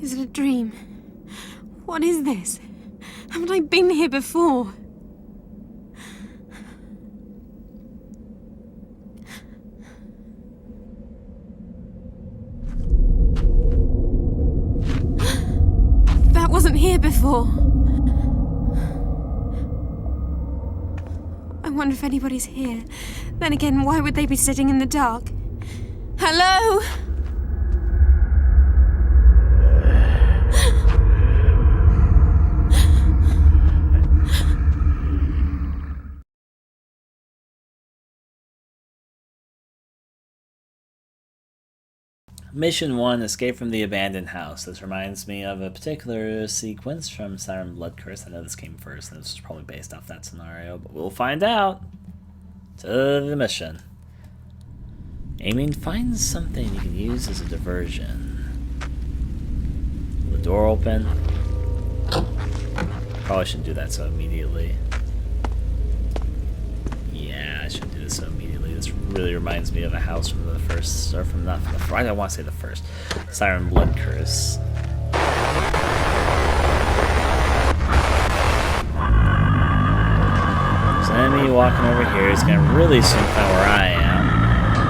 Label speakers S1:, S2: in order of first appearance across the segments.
S1: Is it a dream? What is this? Haven't I been here before? That wasn't here before. I wonder if anybody's here. Then again, why would they be sitting in the dark? Hello?
S2: Mission 1, Escape from the Abandoned House. This reminds me of a particular sequence from Siren Blood Curse. I know this came first, and this is probably based off that scenario, but we'll find out. To the mission. Aiming finds something you can use as a diversion. The door open. Probably shouldn't do that so immediately. Yeah, I shouldn't do this so immediately. This really reminds me of a house from the first, or from not from the first, I don't want to say the first, Siren Blood Curse. There's an enemy walking over here. He's going to really soon find where I am.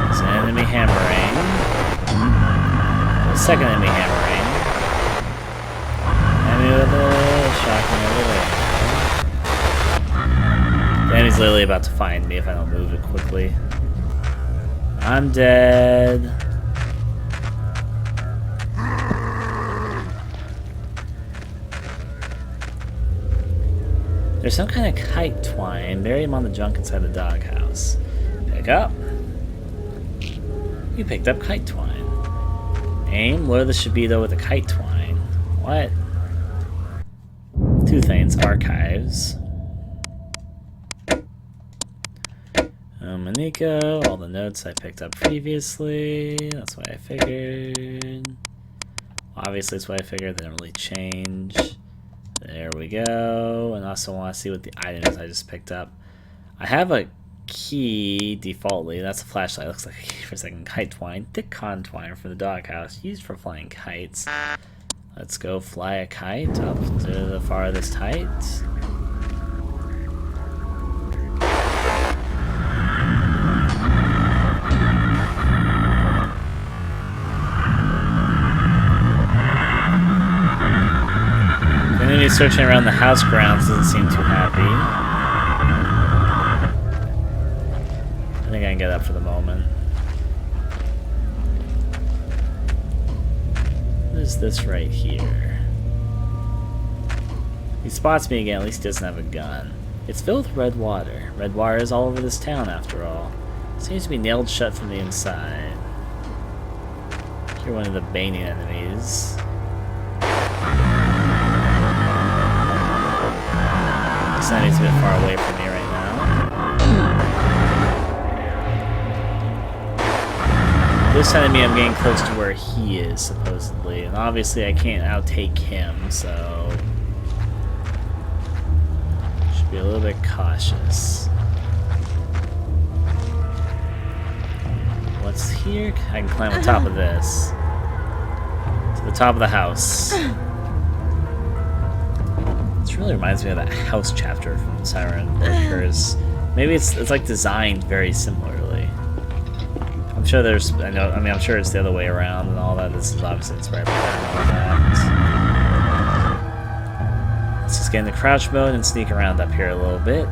S2: There's an enemy hammering. A second enemy hammering. Enemy with a shotgun over there. The enemy's literally about to find me if I don't move it quickly. I'm dead. There's some kind of kite twine. Bury him on the junk inside the doghouse. Pick up. You picked up kite twine. Aim. Lure the Shibito with the kite twine. What? Two things. Archives. Maniko, all the notes I picked up previously. That's what I figured. Obviously, that's what I figured. They don't really change. There we go. And also want to see what the item is I just picked up. I have a key defaultly. That's a flashlight. Looks like a key for a second. Kite twine. Thick con twine for the doghouse. Used for flying kites. Let's go fly a kite up to the farthest height. Searching around the house grounds doesn't seem too happy. I think I can get up for the moment. What is this right here? He spots me again, at least he doesn't have a gun. It's filled with red water. Red water is all over this town after all. It seems to be nailed shut from the inside. You're one of the Bane enemies. This enemy's a bit far away from me right now. This enemy, I'm getting close to where he is, supposedly. And obviously I can't outtake him, so... should be a little bit cautious. What's here? I can climb on top of this. To the top of the house. This really reminds me of that house chapter from Siren Blood Curse. Maybe it's like designed very similarly. I'm sure there's I'm sure it's the other way around and all that. This is obviously inspired by that and all that. Let's just get into crouch mode and sneak around up here a little bit.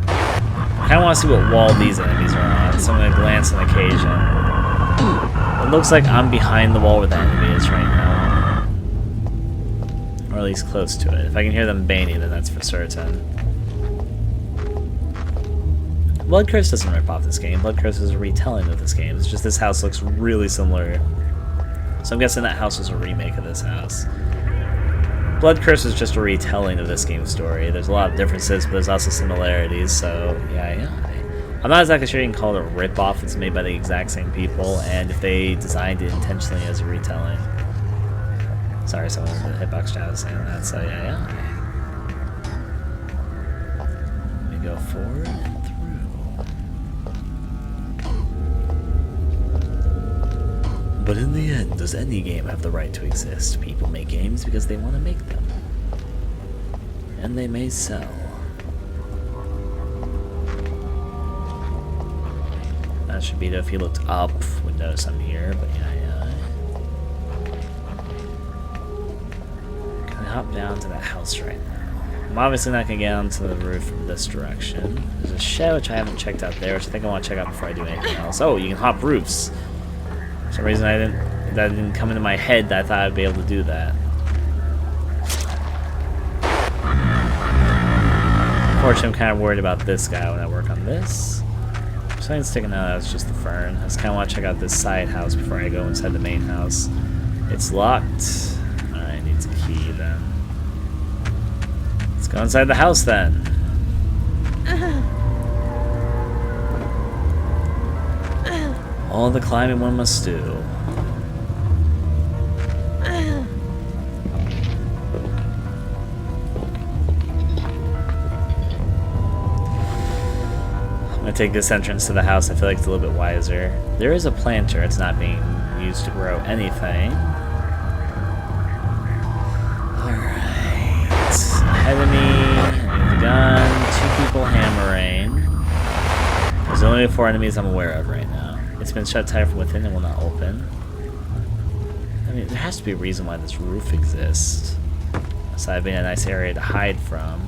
S2: I kinda wanna see what wall these enemies are on, so I'm gonna glance on occasion. It looks like I'm behind the wall where the enemy is right now. Or at least close to it. If I can hear them baning, then that's for certain. Blood Curse doesn't rip off this game. Blood Curse is a retelling of this game. It's just this house looks really similar. So I'm guessing that house was a remake of this house. Blood Curse is just a retelling of this game's story. There's a lot of differences, but there's also similarities, so yeah. I'm not exactly sure you can call it a rip-off. It's made by the exact same people, and if they designed it intentionally as a retelling. Sorry, someone in the hitbox chat was saying that, so yeah. Let me go forward and through. But in the end, does any game have the right to exist? People make games because they want to make them. And they may sell. That should be if you looked up, would notice I'm here, but yeah. Can I hop down to that house right now? I'm obviously not going to get onto the roof from this direction. There's a shed which I haven't checked out there, which I think I want to check out before I do anything else. Oh, you can hop roofs. For some reason that didn't come into my head that I thought I'd be able to do that. Unfortunately, I'm kind of worried about this guy when I work on this. Something's sticking out, that's just the fern. I just kind of want to check out this side house before I go inside the main house. It's locked. Alright, it needs a key then. Let's go inside the house then. All the climbing one must do. I'm gonna take this entrance to the house. I feel like it's a little bit wiser. There is a planter. It's not being used to grow anything. Alright. Enemy, the gun, 2 people hammering. There's only 4 enemies I'm aware of right now. It's been shut tight from within and will not open. I mean, there has to be a reason why this roof exists. Aside being a nice area to hide from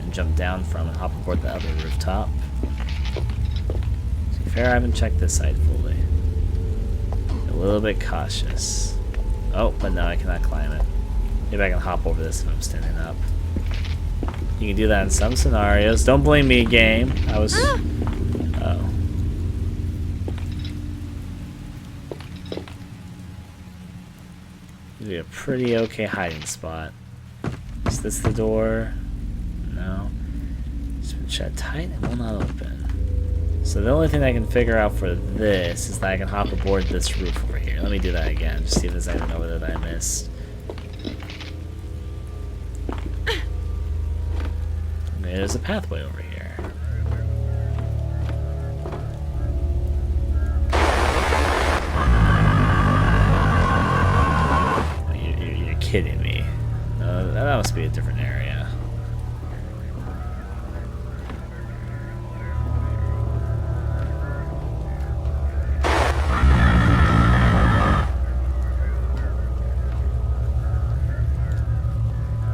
S2: and jump down from and hop aboard the other rooftop. To be fair, I haven't checked this side fully. A little bit cautious. Oh, but no, I cannot climb it. Maybe I can hop over this if I'm standing up. You can do that in some scenarios. Don't blame me, game. I was... Oh. It'd be a pretty okay hiding spot. Is this the door? No. It's been shut tight and will not open. So the only thing I can figure out for this is that I can hop aboard this roof over here. Let me do that again, just see if there's anything over there that I missed. Okay, there's a pathway over here. You're kidding me. That must be a different area.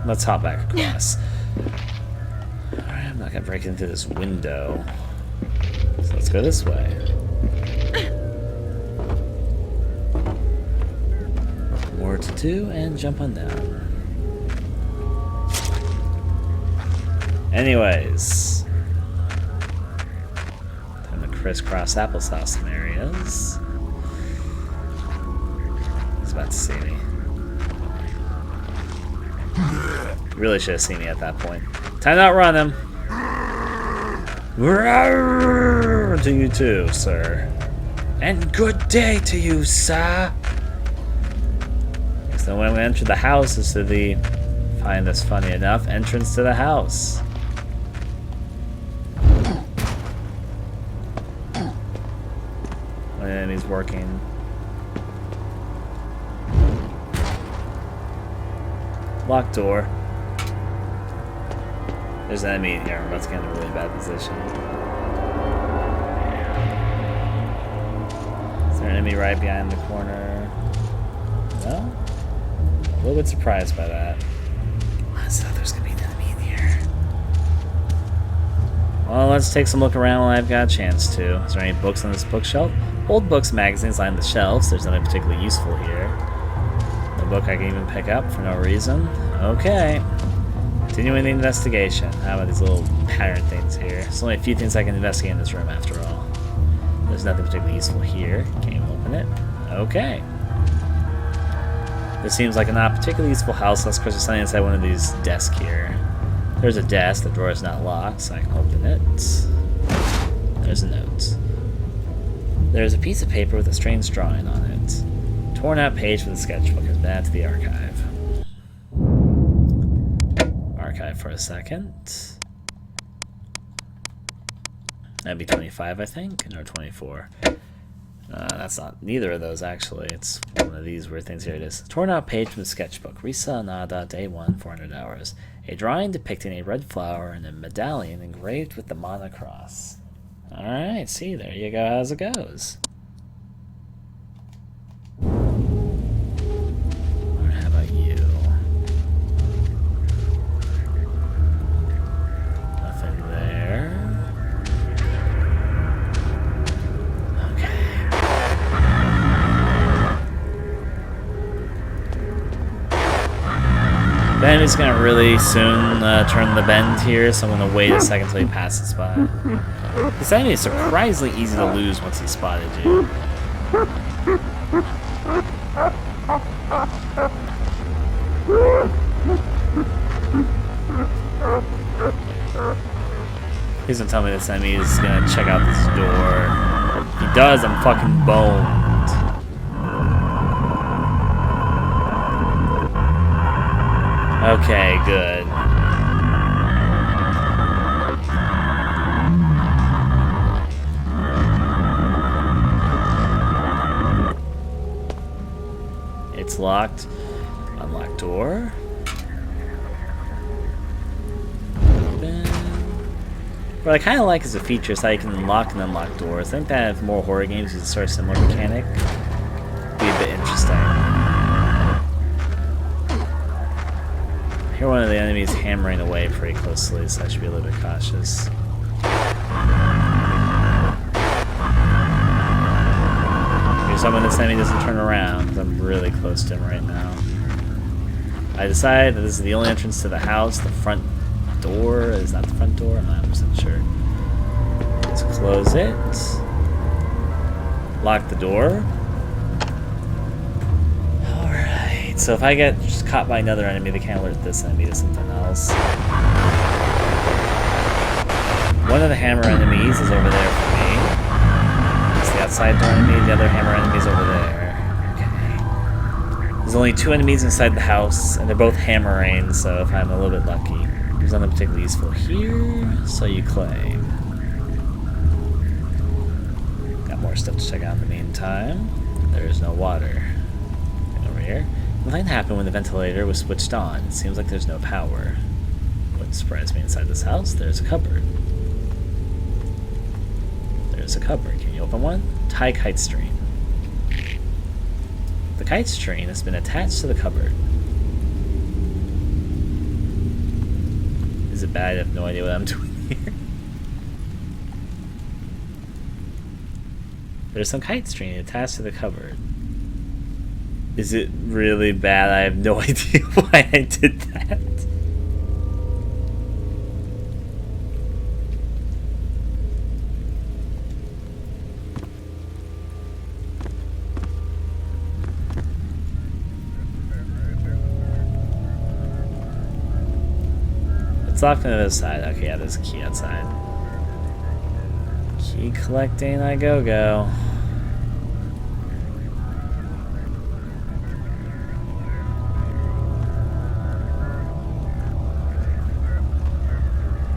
S2: Let's hop back across. Alright, I'm not gonna break into this window. So let's go this way. More to do and jump on down. Anyways. Time to crisscross applesauce some areas. He's about to see me. Really should have seen me at that point. Time to outrun him. Roar to you too, sir. And good day to you, sir. So when we enter the house is to the, find this funny enough, entrance to the house. When the enemy's working. Locked door. There's an enemy in here. I'm about to get in a really bad position. Is there an enemy right behind the corner? No? A little bit surprised by that. I thought there's gonna be an enemy in here. Well, let's take some look around while I've got a chance to. Is there any books on this bookshelf? Old books, magazines line the shelves. There's nothing particularly useful here. No book I can even pick up for no reason. Okay. Continuing the investigation. How about these little pattern things here? There's only a few things I can investigate in this room after all. There's nothing particularly useful here. Can't even open it. Okay. This seems like a not particularly useful house. Let's there's something inside one of these desks here. There's a desk. The drawer is not locked, so I can open it. There's a note. There's a piece of paper with a strange drawing on it. Torn out page from the sketchbook has been added to the archive. Archive for a second. That'd be 25, I think, or 24. That's not neither of those, actually. It's one of these weird things. Here it is. Torn out page from the sketchbook. Risa Nada, day 1, 400 hours. A drawing depicting a red flower and a medallion engraved with the mana cross. Alright, see, there you go, as it goes. Alright, how about you? Nothing there. The enemy's gonna really soon turn the bend here, so I'm gonna wait a second until he passes by. This enemy is surprisingly easy to lose once he spotted you. Please don't tell me this enemy is gonna check out this door. If he does, I'm fucking boned. Okay, good. It's locked. Unlock door. Open. What I kind of like is a feature is how you can unlock and unlock doors. I think that if more horror games use a sort of similar mechanic, it'd be a bit interesting. I hear one of the enemies hammering away pretty closely, so I should be a little bit cautious. Here's someone this enemy doesn't turn around, because I'm really close to him right now. I decide that this is the only entrance to the house. The front door is not the front door, I'm not 100% sure. Let's close it. Lock the door. So if I get just caught by another enemy, they can't alert this enemy to something else. One of the hammer enemies is over there for me. It's the outside door enemy, the other hammer enemy is over there. Okay. There's only 2 enemies inside the house, and they're both hammering, so if I'm a little bit lucky. There's nothing particularly useful here, so you claim. Got more stuff to check out in the meantime. There's no water. Over here. Nothing happened when the ventilator was switched on. It seems like there's no power. Wouldn't surprise me inside this house. There's a cupboard. There's a cupboard. Can you open one? Tie kite string. The kite string has been attached to the cupboard. Is it bad? I have no idea what I'm doing here. There's some kite string attached to the cupboard. Is it really bad? I have no idea why I did that. It's locked on the other side. Okay, yeah, there's a key outside. Key collecting, I go.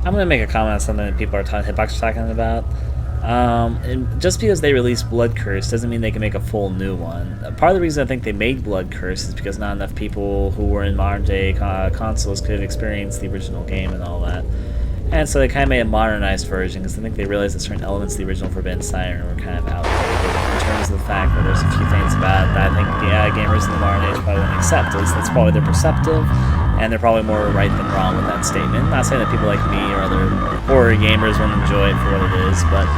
S2: I'm gonna make a comment on something that people are Hitbox talking about. And just because they released Blood Curse doesn't mean they can make a full new one. Part of the reason I think they made Blood Curse is because not enough people who were in modern day consoles could have experienced the original game and all that. And so they kind of made a modernized version because I think they realized that certain elements of the original Forbidden Siren were kind of outdated in terms of the fact that there's a few things about it that I think gamers in the modern age probably wouldn't accept. At least that's probably their perceptive. And they're probably more right than wrong with that statement. Not saying that people like me or other horror gamers won't enjoy it for what it is, but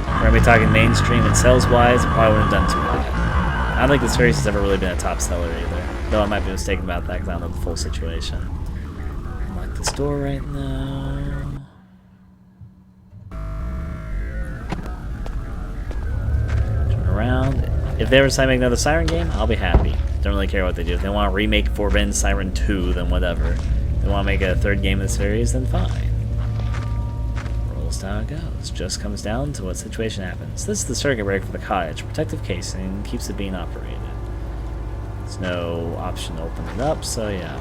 S2: we're going to be talking mainstream and sales-wise, it probably wouldn't have done too bad. I don't think the series has ever really been a top seller either, though I might be mistaken about that because I don't know the full situation. Unlock this door right now. Turn around. If they ever decide to make another Siren game, I'll be happy. Don't really care what they do. If they want to remake Forbidden Siren 2, then whatever. If they want to make a 3rd game of the series, then fine. Rolls how it goes. Just comes down to what situation happens. This is the circuit breaker for the cottage. Protective casing keeps it being operated. There's no option to open it up, so yeah.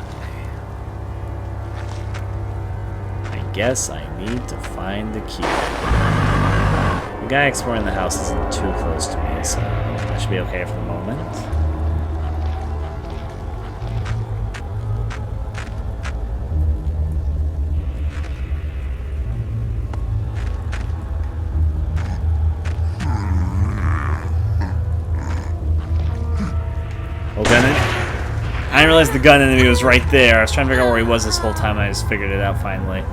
S2: I guess I need to find the key. The guy exploring the house isn't too close to me, so I should be okay for the moment. Oh, gun enemy. I didn't realize the gun enemy was right there. I was trying to figure out where he was this whole time, and I just figured it out finally.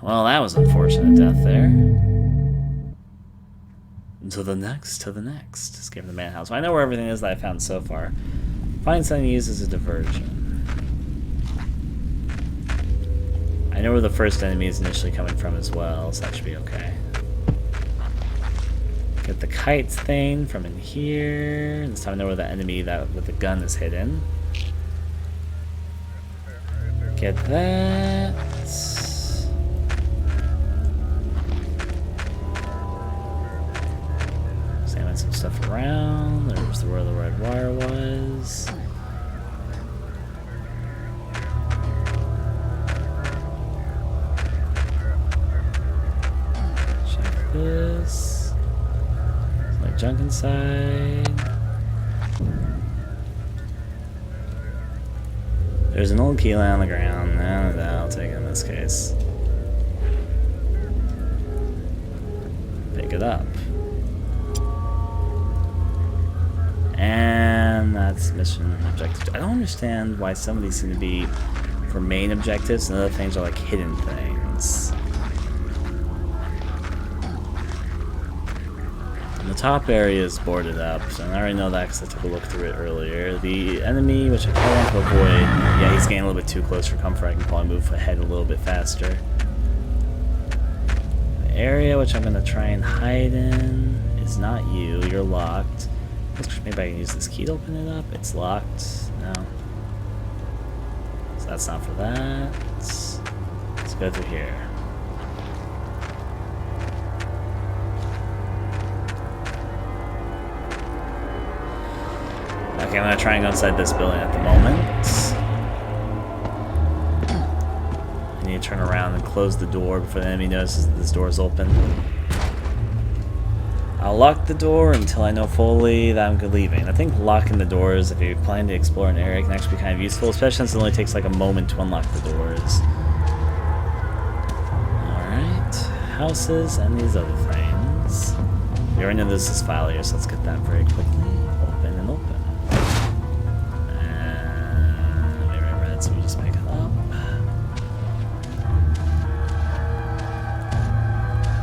S2: Well, that was unfortunate death there. To the next, to the next. Escape the man house. Well, I know where everything is that I found so far. Find something to use as a diversion. I know where the first enemy is initially coming from as well, so that should be okay. Get the kites thing from in here. This time I know where the enemy that with the gun is hidden. Get that. Examine some stuff around. There's where the red wire was. Check this. Junk inside. There's an old key lying on the ground. No, I'll take it in this case. Pick it up. And that's mission objective. I don't understand why some of these seem to be for main objectives and other things are like hidden things. The top area is boarded up, so I already know that because I took a look through it earlier. The enemy, which I probably want to avoid, yeah, he's getting a little bit too close for comfort. I can probably move ahead a little bit faster. The area which I'm going to try and hide in is not you. You're locked. Maybe I can use this key to open it up. It's locked. No. So that's not for that. Let's go through here. Okay, I'm gonna try and go inside this building at the moment. I need to turn around and close the door before the enemy notices that this door is open. I'll lock the door until I know fully that I'm leaving. I think locking the doors, if you're planning to explore an area, can actually be kind of useful, especially since it only takes like a moment to unlock the doors. Alright, houses and these other things. We already know this is file here, so let's get that very quickly. Open and open. So we just make it up.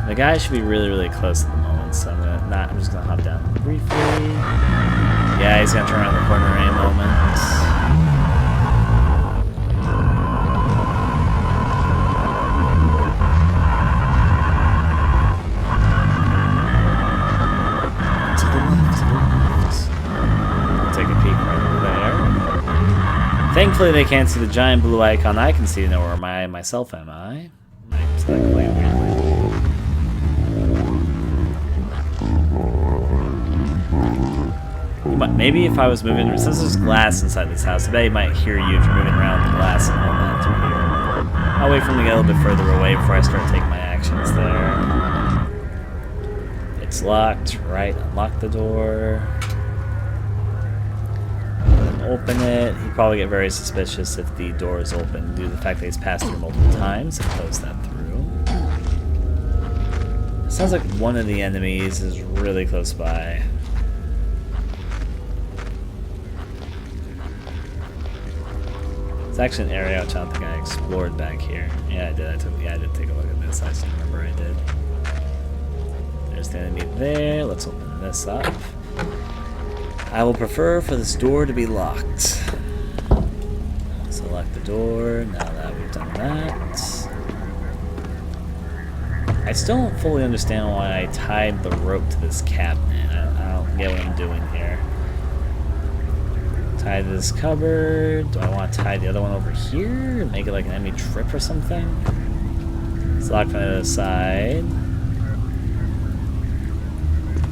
S2: The guy should be really, really close at the moment, so I'm just gonna hop down briefly. Yeah, he's gonna turn around the corner any moment. To the left, to the left. I'll take a peek right over there. Thankfully, they can't see the giant blue icon. I can see to know where myself am I. Maybe if I was moving, since there's glass inside this house, I bet he might hear you if you're moving around the glass and all that through here. I'll wait for him to get a little bit further away before I start taking my actions there. It's locked, right? Unlock the door. Open it. He'd probably get very suspicious if the door is open due to the fact that he's passed through multiple times and closed that through. It sounds like one of the enemies is really close by. It's actually an area which I don't think I explored back here. Yeah, I did. I did take a look at this. I just remember I did. There's the enemy there. Let's open this up. I will prefer for this door to be locked. So lock the door, now that we've done that. I still don't fully understand why I tied the rope to this cabinet. I don't get what I'm doing here. Tie to this cupboard. Do I want to tie the other one over here and make it like an enemy trip or something? It's locked from the other side.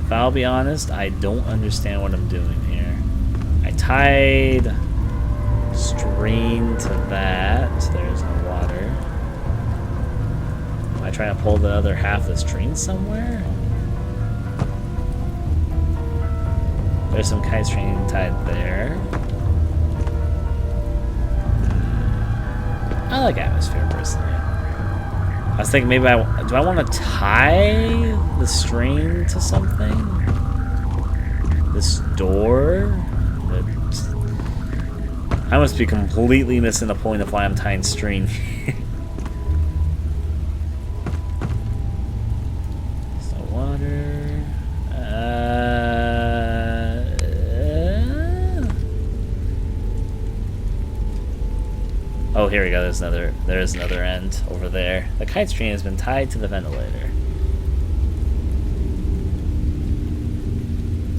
S2: If I'll be honest, I don't understand what I'm doing here. I tied string to that. There's no water. trying to pull the other half of the string somewhere? There's some kite string tied there. I like atmosphere personally. I was thinking maybe do I want to tie the string to something? This door? I must be completely missing the point of why I'm tying string. So water. Oh, here we go. There's another end over there. The kite string has been tied to the ventilator.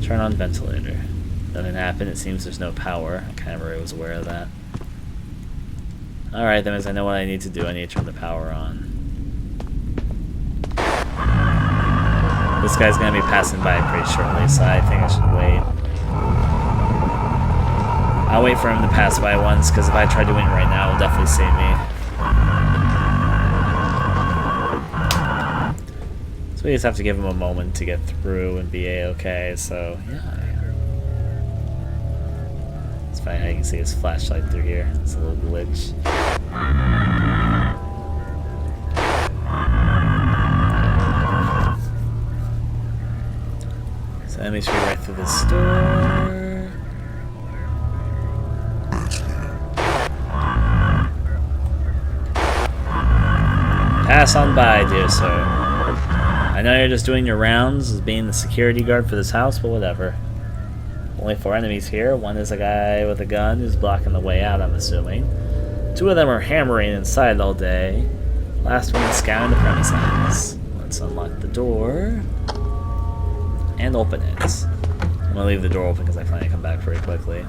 S2: Turn on ventilator. Nothing happened. It seems there's no power. I kind of already was aware of that. Alright, that means I know what I need to do. I need to turn the power on. This guy's going to be passing by pretty shortly, so I think I should wait. I'll wait for him to pass by once, because if I try doing it right now, it'll definitely save me. So we just have to give him a moment to get through and be a-okay, so yeah. It's funny how you can see his flashlight through here. It's a little glitch. So let me shoot right through this door. Pass on by, dear sir. I know you're just doing your rounds as being the security guard for this house, but whatever. Only 4 enemies here. One is a guy with a gun who's blocking the way out, I'm assuming. 2 of them are hammering inside all day. Last one is scouring the premises. Let's unlock the door. And open it. I'm gonna leave the door open because I plan to come back very quickly.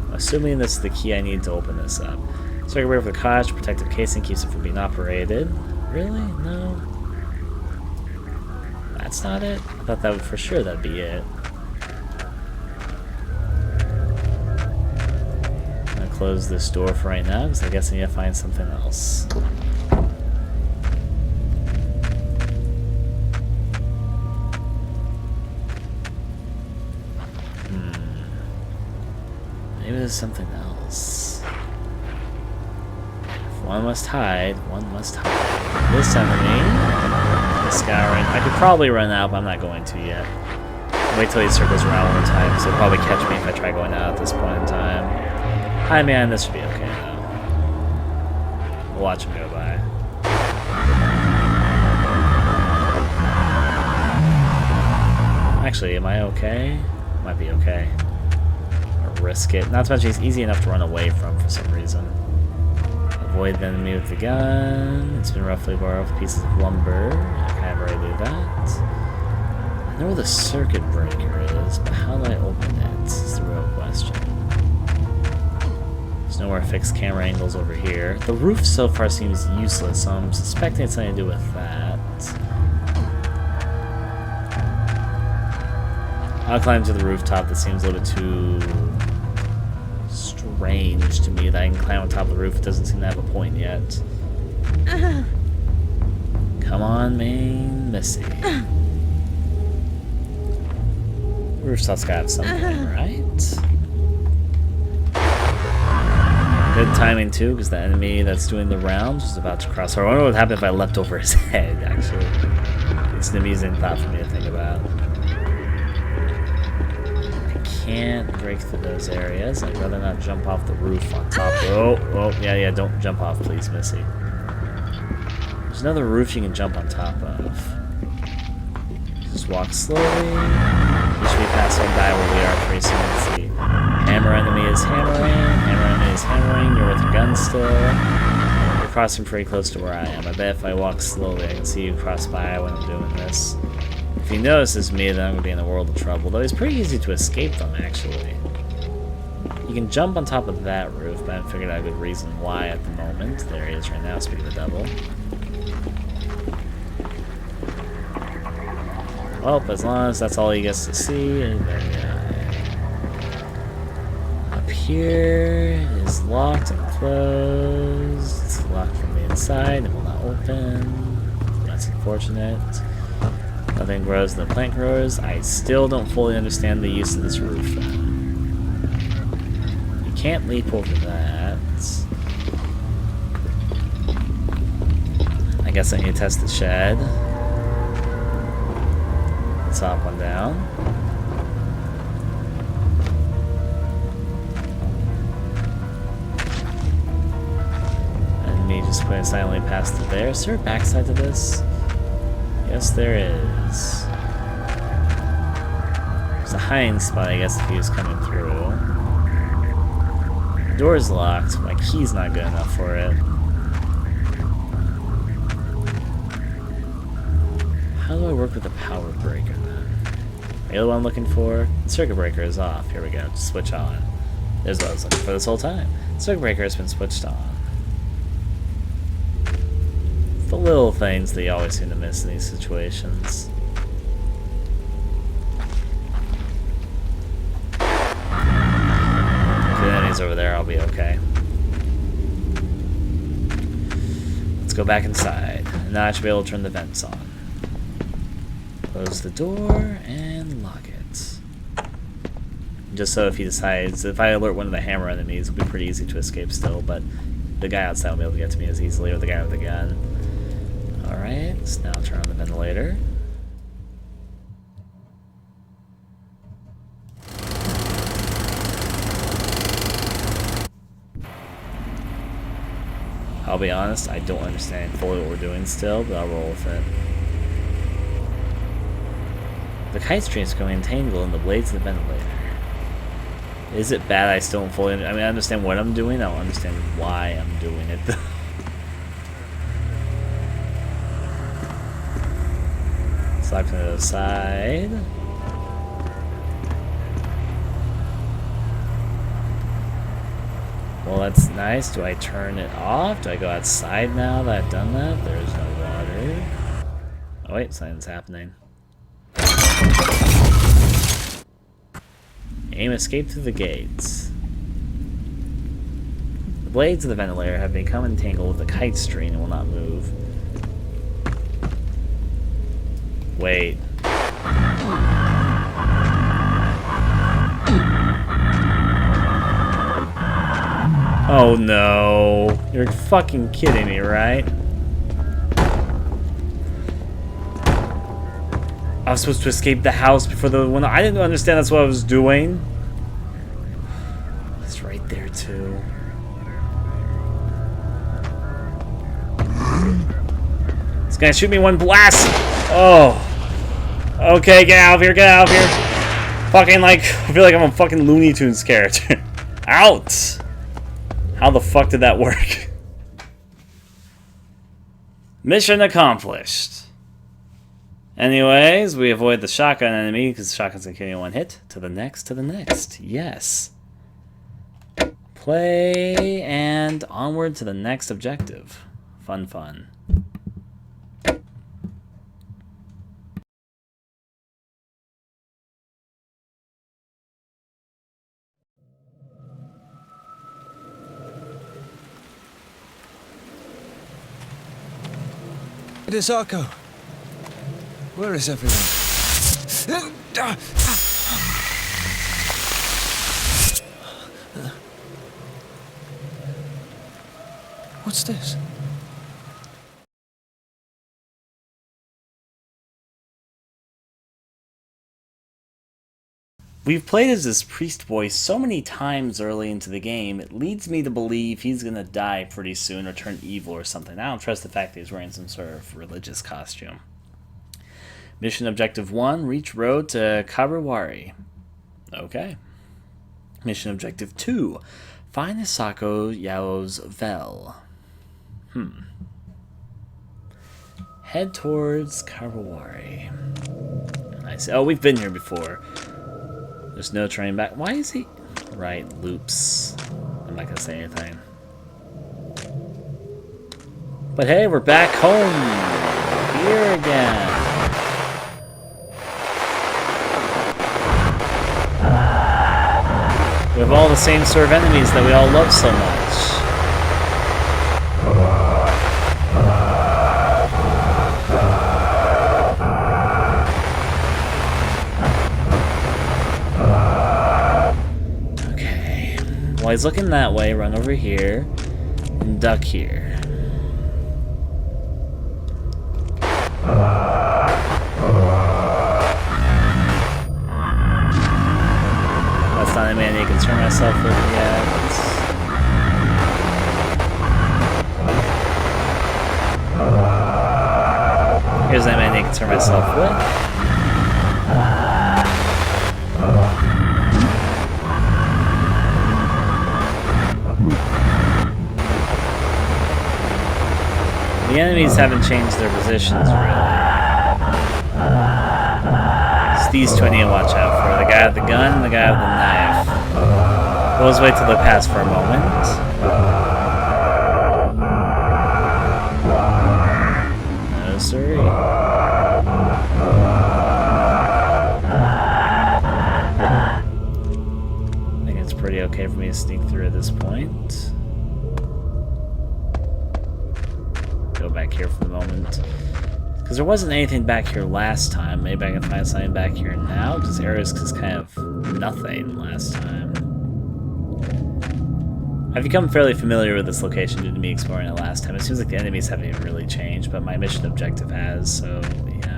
S2: I'm assuming this is the key I need to open this up. Circuit breaker for the cottage, protective casing keeps it from being operated. Really? No. That's not it? I thought that would for sure that'd be it. I'm gonna close this door for right now because I guess I need to find something else. Maybe there's something else. One must hide, one must hide. This enemy is scouring. I could probably run out, but I'm not going to yet. Wait till he circles around one time, because he'll probably catch me if I try going out at this point in time. Hi man, this should be okay though. We'll watch him go by. Actually, am I okay? Might be okay. I'll risk it. Not to mention he's easy enough to run away from for some reason. Avoid the enemy with the gun. It's been roughly borrowed with pieces of lumber. I kind of already do that. I know where the circuit breaker is, but how do I open it? Is the real question. There's nowhere fixed camera angles over here. The roof so far seems useless, so I'm suspecting it's something to do with that. I'll climb to the rooftop. That seems a little bit too strange to me that I can climb on top of the roof. It doesn't seem to have a point yet. Come on, main Missy. Rooftop's got to have something, right? Good timing too, because the enemy that's doing the rounds was about to cross. I wonder what would happen if I leapt over his head, actually. It's an amusing thought for me to think about. Can't break through those areas. I'd rather not jump off the roof on top. Oh, yeah, don't jump off, please, Missy. There's another roof you can jump on top of. Just walk slowly. You should be passing by where we are pretty soon. Let's see. Hammer enemy is hammering. Hammer enemy is hammering. You're with your gun still. You're crossing pretty close to where I am. I bet if I walk slowly, I can see you cross by when I'm doing this. If he notices me, then I'm going to be in a world of trouble. Though it's pretty easy to escape them, actually. You can jump on top of that roof, but I haven't figured out a good reason why at the moment. There he is right now, speaking of the devil. Well, as long as that's all he gets to see, and then, up here is locked and closed. It's locked from the inside, it will not open. That's unfortunate. Nothing grows in the plant growers. I still don't fully understand the use of this roof, though. You can't leap over that. I guess I need to test the shed. Let's hop one down. And me just putting silently past it there. Is there a backside to this? Yes, there is. There's a hiding spot, I guess, if he was coming through. The door's locked. My key's not good enough for it. How do I work with the power breaker, then? Are you the one I'm looking for? The circuit breaker is off. Here we go. Just switch on. There's what I was looking for this whole time. The circuit breaker has been switched on. The little things that you always seem to miss in these situations. If the enemy's over there, I'll be okay. Let's go back inside. And now I should be able to turn the vents on. Close the door and lock it. Just so if he decides, if I alert one of the hammer enemies, it'll be pretty easy to escape still, but the guy outside will be able to get to me as easily, or the guy with the gun. Alright, let's now turn on the ventilator. I'll be honest, I don't understand fully what we're doing still, but I'll roll with it. The kite string is going entangled in the blades of the ventilator. Is it bad I still don't fully I mean, I understand what I'm doing, I don't understand why I'm doing it. Slide to the other side. Well, that's nice. Do I turn it off? Do I go outside now that I've done that? There's no water. Oh wait, something's happening. Aim escape through the gates. The blades of the ventilator have become entangled with the kite string and will not move. Wait. Oh no. You're fucking kidding me, right? I was supposed to escape the house before the one. I didn't understand that's what I was doing. It's right there too. It's gonna shoot me one blast. Oh. Okay, get out of here, get out of here. Fucking like, I feel like I'm a fucking Looney Tunes character. Out! How the fuck did that work? Mission accomplished. Anyways, we avoid the shotgun enemy because shotgun's gonna kill you in one hit. To the next, to the next. Yes. Play and onward to the next objective. Fun, fun.
S3: It is Arco. Where is everyone? What's this?
S2: We've played as this priest boy so many times early into the game, it leads me to believe he's gonna die pretty soon or turn evil or something. I don't trust the fact that he's wearing some sort of religious costume. Mission Objective 1, reach road to Kabrawari. Okay. Mission Objective 2, find the Sako Yao's Vel. Head towards Kabrawari. I see. Oh, we've been here before. There's no train back. Why is he... Right, loops. I'm not gonna say anything. But hey, we're back home. Here again. We have all the same sort of enemies that we all love so much. While he's looking that way, run over here and duck here. That's not a man I can concern myself with yet. Here's that man I can concern myself with. The enemies haven't changed their positions, really. It's these two I need to watch out for. The guy with the gun and the guy with the knife. We'll just wait till they pass for a moment. No, sorry. I think it's pretty okay for me to sneak through at this point. Go back here for the moment. Because there wasn't anything back here last time. Maybe I can find something back here now. Because there was just kind of nothing last time. I've become fairly familiar with this location due to me exploring it last time. It seems like the enemies haven't even really changed, but my mission objective has, so yeah.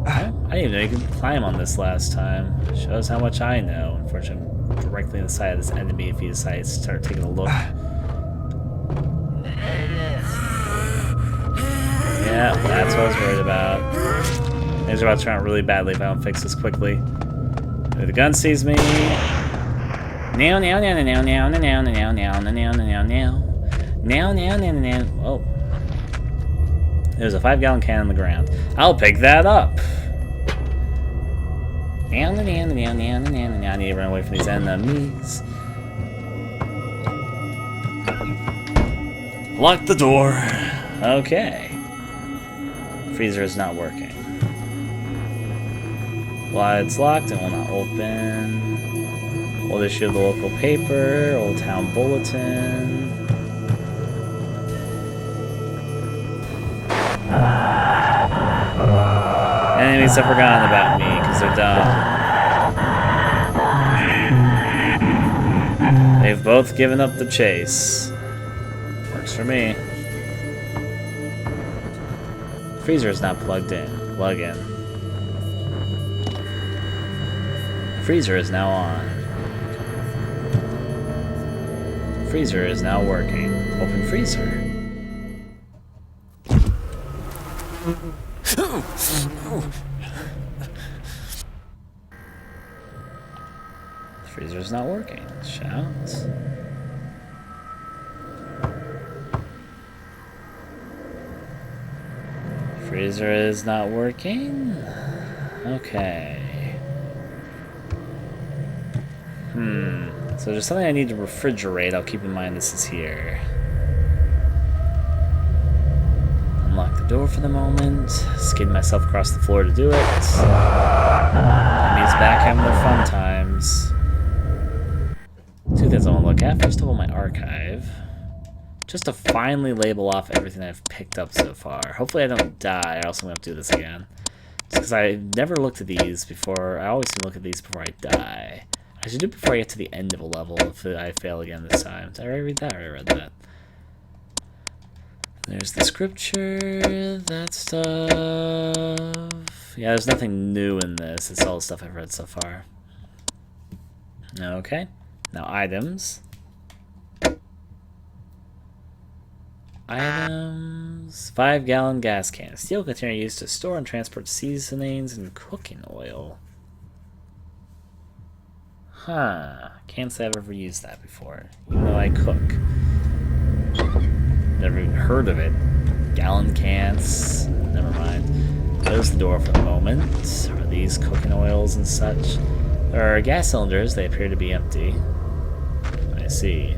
S2: I didn't even know you could climb on this last time. Shows how much I know. Unfortunately, I'm directly in the side of this enemy if he decides to start taking a look. Yeah, that's what I was worried about. Things are about to turn out really badly if I don't fix this quickly. If the gun sees me. Now. Oh. There's a 5-gallon can on the ground. I'll pick that up. I need to run away from these enemies. Lock the door. Okay. Freezer is not working. While it's locked, it will not open. Old issue of the local paper, old town bulletin. Enemies have forgotten about me because they're dumb. They've both given up the chase. Works for me. Freezer is not plugged in. Plug in. Freezer is now on. Freezer is now working. Open freezer. Freezer is not working. Shout. Freezer is not working? Okay. So there's something I need to refrigerate. I'll keep in mind this is here. Unlock the door for the moment. Skid myself across the floor to do it. Enemies back having their fun times. Two things I want to look at. First of all, my archive. Just to finally label off everything I've picked up so far. Hopefully I don't die, or else I'm going to have to do this again. Just because I never looked at these before. I always seem to look at these before I die. I should do it before I get to the end of a level if I fail again this time. Did I already read that? I already read that. There's the scripture, that stuff. Yeah, there's nothing new in this. It's all the stuff I've read so far. Okay. Now items. Items. 5-gallon gas can. Steel container used to store and transport seasonings and cooking oil. Huh. Can't say I've ever used that before. Even though I cook. Never even heard of it. Gallon cans. Never mind. Close the door for the moment. Are these cooking oils and such? There are gas cylinders. They appear to be empty. I see.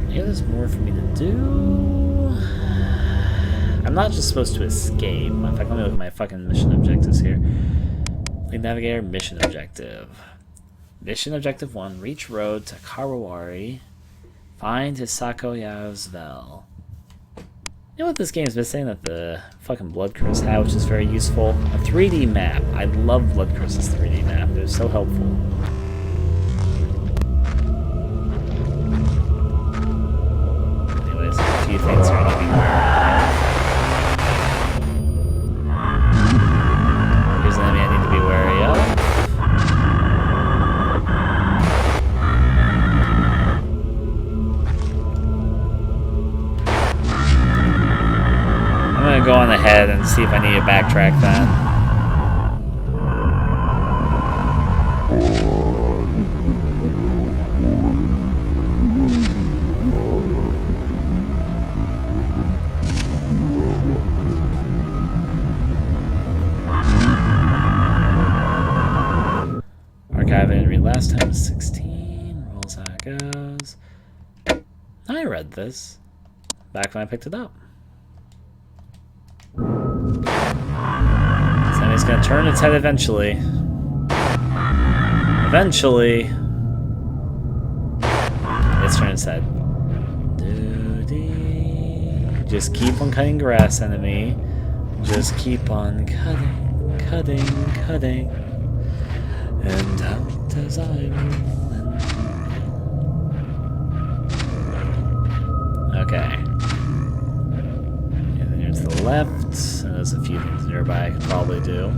S2: Yeah, there's more for me to do. I'm not just supposed to escape. In fact, let me look at my fucking mission objectives here. Lead Navigator, mission objective. Mission objective 1, reach road to Karawari Find Hisako Yao's Vel. You know what this game's missing that the fucking Blood Curse had, which is very useful? A 3D map. I love Blood Curse's 3D map. They're so helpful. Anyways, a few things are gonna be aware of. Here's an enemy I need to be wary of. I'm gonna go on ahead and see if I need to backtrack then. Archive I didn't read last time was 16. Rolls how it goes. I read this back when I picked it up. Somebody's gonna turn its head eventually. Eventually, it's turned its head. Just keep on cutting grass, enemy. Just keep on cutting, cutting, cutting. And out as I will end. Okay. To the left, and there's a few things nearby I could probably do.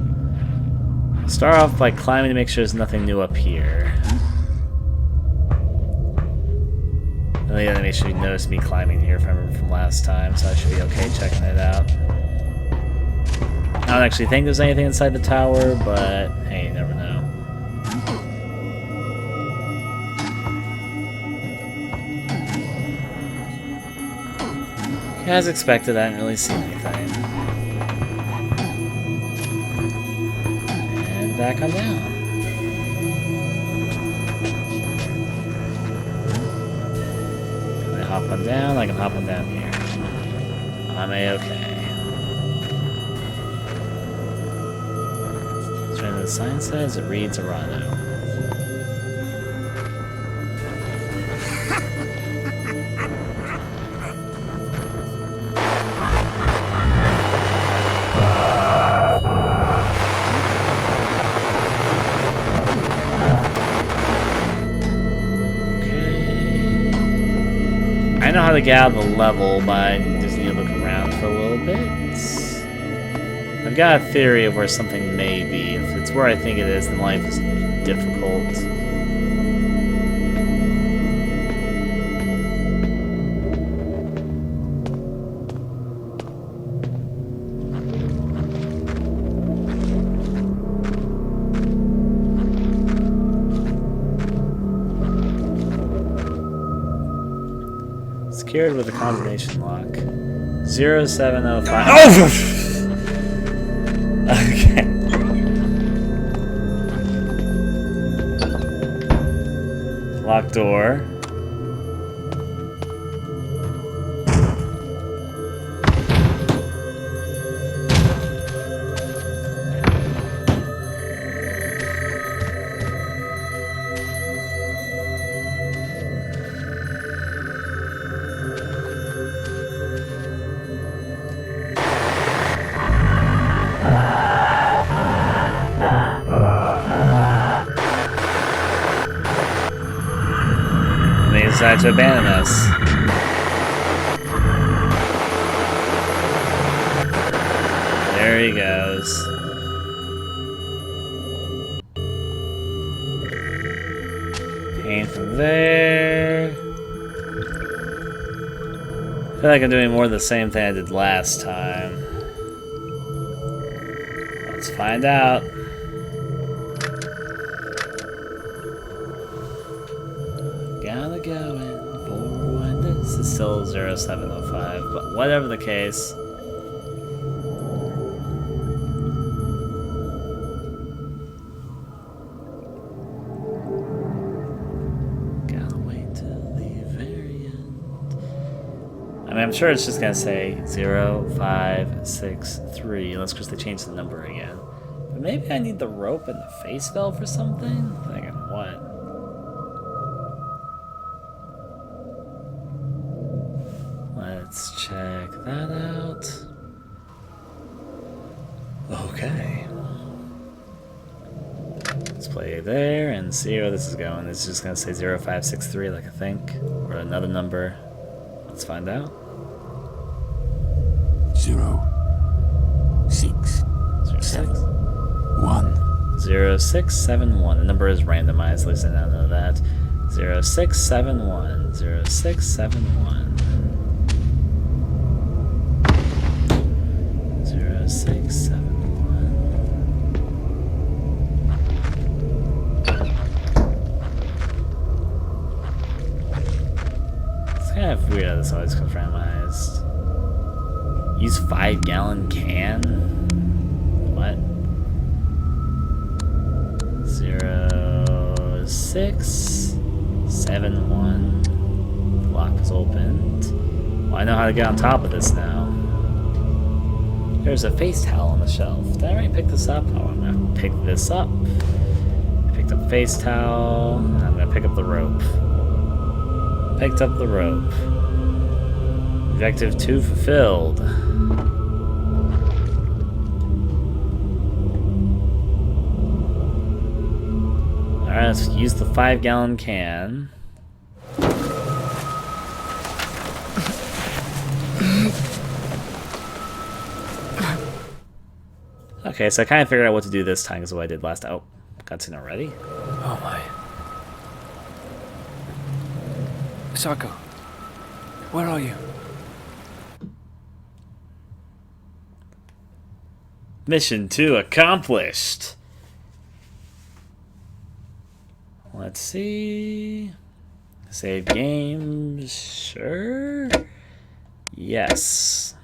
S2: Start off by climbing to make sure there's nothing new up here. And the enemy should notice me climbing here if I remember from last time, so I should be okay checking it out. I don't actually think there's anything inside the tower, but hey, you never know. As expected, I didn't really see anything. And back on down. Can I hop on down? I can hop on down here. I'm a-okay. So the sign says it reads Arano. I know how to get out of the level, but I just need to look around for a little bit. I've got a theory of where something may be. If it's where I think it is, then life is difficult. Secured with a combination lock. 0705. Oh! Okay. Locked door. Decided to abandon us. There he goes. Pain from there. I feel like I'm doing more of the same thing I did last time. Let's find out. Gotta go in for this is still 0705, but whatever the case. Gotta wait till the very end. I mean, I'm sure it's just gonna say 0563, unless because they changed the number again. But maybe I need the rope and the face valve for something? I'm thinking, what? Let's check that out. Okay. Let's play there and see where this is going. It's just going to say 0563, like I think, or another number. Let's find out.
S4: 0, 6, 7, 1.
S2: 0671. The number is randomized, at least I now know that. 0671. 0671. 0671. It's kind of weird how this always comes randomized. Use 5-gallon can? What? 0671. The lock is opened. Well, I know how to get on top of this now. There's a face towel on the shelf. Did I already pick this up? Oh, I'm gonna pick this up. I picked up face towel, and I'm gonna pick up the rope. Picked up the rope. Objective 2 fulfilled. Alright, let's use the 5-gallon can. Okay, so I kind of figured out what to do this time because what I did last. Oh, cutscene already?
S3: Oh my. Sako, where are you?
S2: Mission 2 accomplished. Let's see. Save game. Sure. Yes.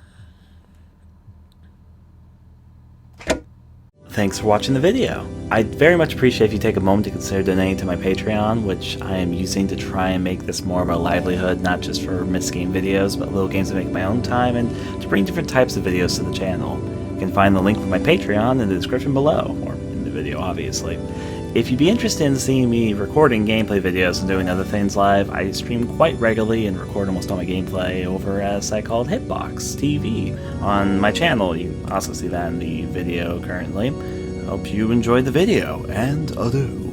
S2: Thanks for watching the video. I'd very much appreciate if you take a moment to consider donating to my Patreon, which I am using to try and make this more of a livelihood, not just for missed game videos, but little games I make in my own time, and to bring different types of videos to the channel. You can find the link for my Patreon in the description below, or in the video, obviously. If you'd be interested in seeing me recording gameplay videos and doing other things live, I stream quite regularly and record almost all my gameplay over at a site called Hitbox TV on my channel. You can also see that in the video currently. I hope you enjoyed the video, and adieu.